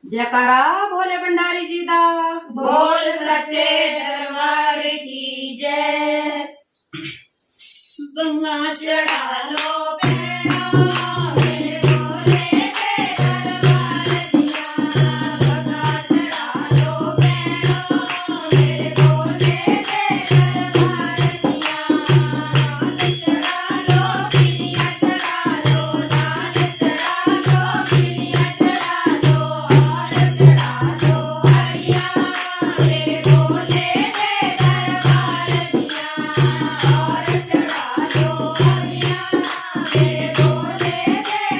जयकारा भोले भंडारी जी दा। बोल सच्चे दरबार की जय। गंगा चढ़ा लो पैड़ा मेरे भोले के दरबार दिया। गंगा चढ़ा लो पैड़ा मेरे भोले के दरबार दिया। नान चढ़ा लो पिरिया चढ़ा लो, नान चढ़ा लो पिरिया चढ़ा लो, हार चढ़ा लो हरिया मेरे भोले के दरबार दिया। हार चढ़ा लो हरिया मेरे भोले के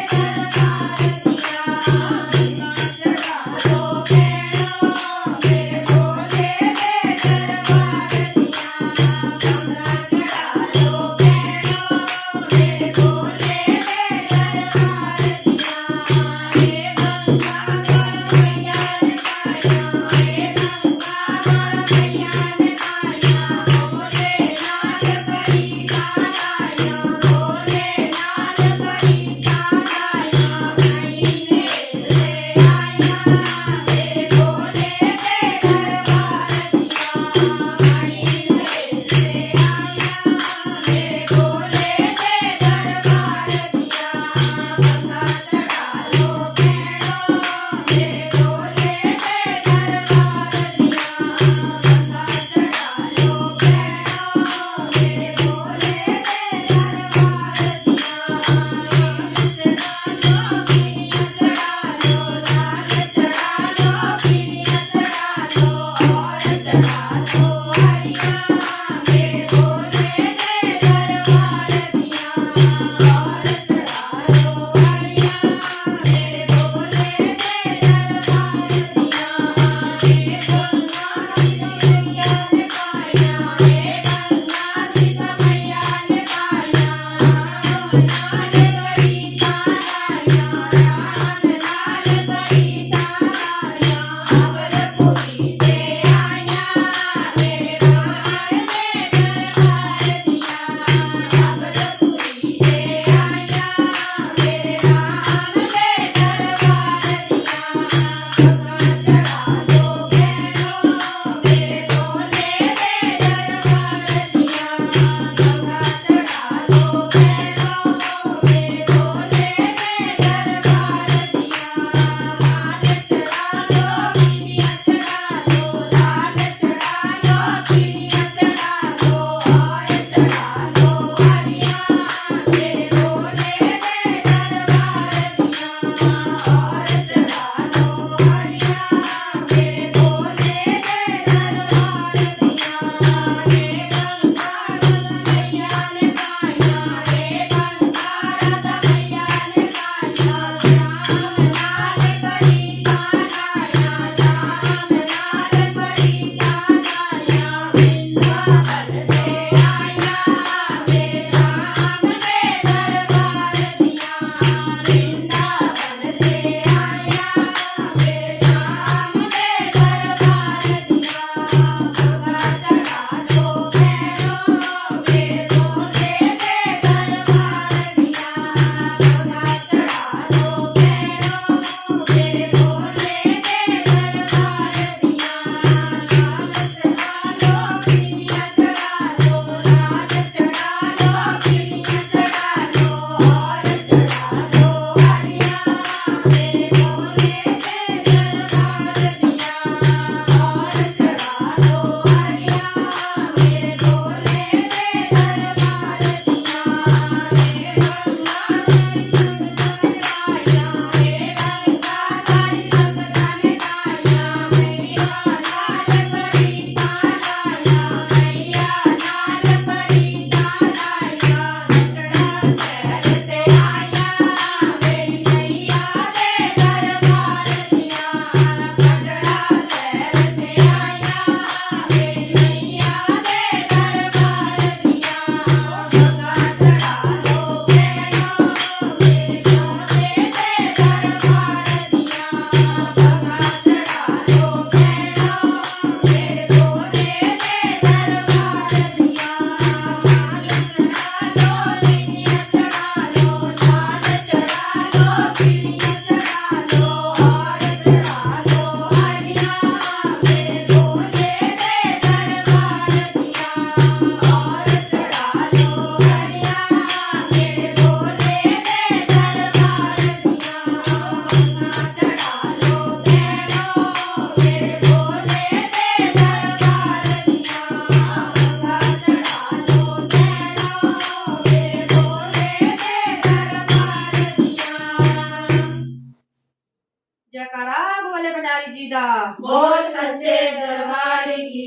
जी दा। बोल सच्चे दरबार की।